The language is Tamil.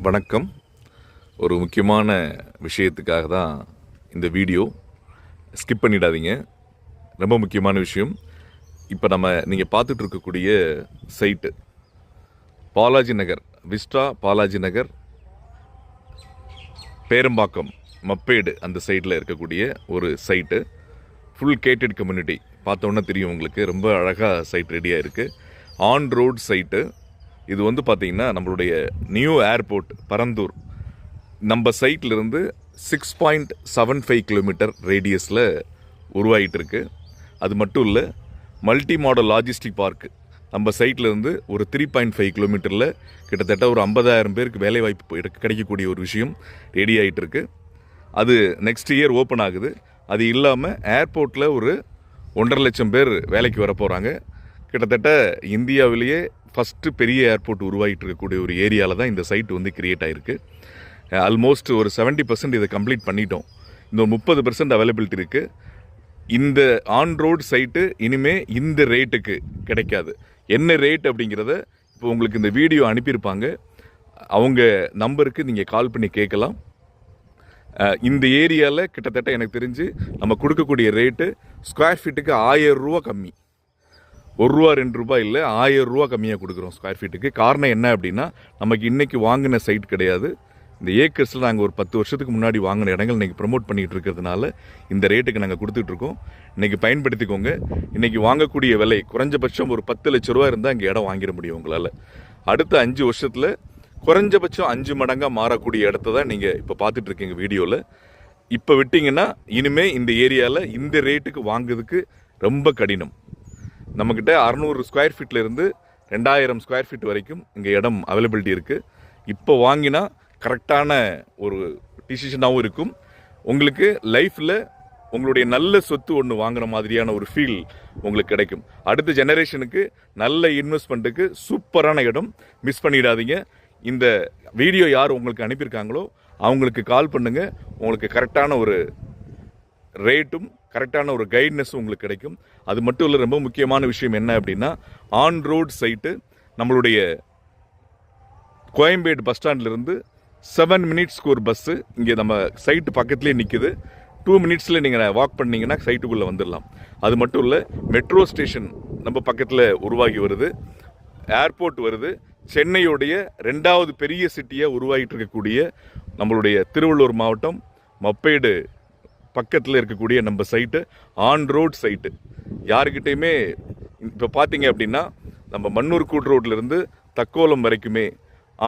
வணக்கம். ஒரு முக்கியமான விஷயத்துக்காக தான் இந்த வீடியோ. ஸ்கிப் பண்ணிடாதீங்க. ரொம்ப முக்கியமான விஷயம். இப்போ நீங்கள் பார்த்துட்டு இருக்கக்கூடிய சைட்டு பாலாஜி நகர், விஸ்டா பாலாஜி நகர், பேரம்பாக்கம், மப்பேடு அந்த சைடில் இருக்கக்கூடிய ஒரு சைட்டு. Full gated community. பார்த்தோன்னே தெரியும் உங்களுக்கு. ரொம்ப அழகாக சைட் ரெடியாக இருக்குது. On road side. இது பார்த்திங்கன்னா நம்மளுடைய நியூ ஏர்போர்ட் பரந்தூர் நம்ம சைட்லேருந்து 6.75 கிலோமீட்டர் ரேடியஸில் உருவாகிட்டு இருக்கு. அது மட்டும் இல்லை, மல்டி மாடல் லாஜிஸ்டிக் பார்க் நம்ம சைட்லேருந்து ஒரு 3.5 கிலோமீட்டரில் கிட்டத்தட்ட ஒரு 50,000 பேருக்கு வேலைவாய்ப்பு கிடைக்கக்கூடிய ஒரு விஷயம் ரெடி ஆகிட்டு இருக்கு. அது நெக்ஸ்ட் இயர் ஓப்பன் ஆகுது. அது இல்லாமல் ஏர்போர்ட்டில் ஒரு 1.5 லட்சம் பேர் வேலைக்கு வர போகிறாங்க. கிட்டத்தட்ட இந்தியாவிலேயே ஃபஸ்ட்டு பெரிய ஏர்போர்ட் உருவாகிட்டு இருக்கக்கூடிய ஒரு ஏரியாவில் தான் இந்த சைட் கிரியேட் ஆகிருக்கு. ஆல்மோஸ்ட் ஒரு 70% இதை கம்ப்ளீட் பண்ணிட்டோம். இந்த 30% அவைலபிலிட்டி இருக்குது. இந்த ஆன் ரோட் சைட்டு இனிமேல் இந்த ரேட்டுக்கு கிடைக்காது. என்ன ரேட் அப்படிங்கிறத இப்போ உங்களுக்கு இந்த வீடியோ அனுப்பியிருப்பாங்க. அவங்க நம்பருக்கு நீங்கள் கால் பண்ணி கேட்கலாம். இந்த ஏரியாவில் கிட்டத்தட்ட எனக்கு தெரிஞ்சு நம்ம கொடுக்கக்கூடிய ரேட்டு ஸ்கொயர் ஃபீட்டுக்கு 1000 ரூபா கம்மி. 1 ரூபா 2 ரூபாய் இல்லை, 1000 ரூபா கம்மியாக கொடுக்குறோம் ஸ்கொயர் ஃபீட்டுக்கு. காரணம் என்ன அப்படின்னா, நமக்கு இன்றைக்கி வாங்கின சைட் கிடையாது. இந்த ஏக்கர்ஸில் நாங்கள் ஒரு 10 வருஷத்துக்கு முன்னாடி வாங்கின இடங்கள் இன்றைக்கி ப்ரமோட் பண்ணிகிட்டு இருக்கிறதுனால இந்த ரேட்டுக்கு நாங்கள் கொடுத்துட்ருக்கோம். இன்றைக்கி பயன்படுத்திக்கோங்க. இன்றைக்கி வாங்கக்கூடிய விலை குறைஞ்சபட்சம் ஒரு 10 லட்ச ரூபா இருந்தால் இங்கே இடம் வாங்கிட முடியும் உங்களால். அடுத்த 5 வருஷத்தில் குறைஞ்சபட்சம் 5 மடங்காக மாறக்கூடிய இடத்த தான் நீங்கள் இப்போ பார்த்துட்ருக்கீங்க வீடியோவில். இப்போ விட்டிங்கன்னா இனிமேல் இந்த ஏரியாவில் இந்த ரேட்டுக்கு வாங்குறதுக்கு ரொம்ப கடினம். நம்மக்கிட்ட 600 ஸ்கொயர் ஃபீட்லேருந்து 2000 ஸ்கொயர் ஃபீட் வரைக்கும் இங்கே இடம் அவைலபிலிட்டி இருக்குது. இப்போ வாங்கினா கரெக்டான ஒரு டிசிஷனாகவும் இருக்கும். உங்களுக்கு லைஃப்பில் உங்களுடைய நல்ல சொத்து ஒன்று வாங்கின மாதிரியான ஒரு ஃபீல் உங்களுக்கு கிடைக்கும். அடுத்த ஜெனரேஷனுக்கு நல்ல இன்வெஸ்ட்மெண்ட்டுக்கு சூப்பரான இடம். மிஸ் பண்ணிடாதீங்க. இந்த வீடியோ யார் உங்களுக்கு அனுப்பியிருக்காங்களோ அவங்களுக்கு கால் பண்ணுங்கள். உங்களுக்கு கரெக்டான ஒரு ரேட்டும் கரெக்டான ஒரு கைட்னஸும் உங்களுக்கு கிடைக்கும். அது மட்டும் இல்லை, ரொம்ப முக்கியமான விஷயம் என்ன அப்படின்னா, ஆன் ரோட் சைட்டு நம்மளுடைய கோயம்பேடு பஸ் ஸ்டாண்ட்லேருந்து 7 மினிட்ஸ்க்கு ஒரு பஸ்ஸு இங்கே நம்ம சைட்டு பக்கத்துலேயே நிற்குது. 2 மினிட்ஸில் நீங்கள் வாக் பண்ணிங்கன்னா சைட்டுக்குள்ளே வந்துடலாம். அது மட்டும் இல்லை, மெட்ரோ ஸ்டேஷன் நம்ம பக்கத்தில் உருவாகி வருது. ஏர்போர்ட் வருது. சென்னையுடைய 2வது பெரிய சிட்டியாக உருவாகிட்டு இருக்கக்கூடிய நம்மளுடைய திருவள்ளூர் மாவட்டம் மப்பேடு பக்கத்தில் இருக்கக்கூடிய நம்ம சைட்டு ஆன் ரோட் சைட்டு. யாருக்கிட்டையுமே இப்போ பார்த்தீங்க அப்படின்னா, நம்ம மன்னூர் கூட் ரோட்லேருந்து தக்கோலம் வரைக்குமே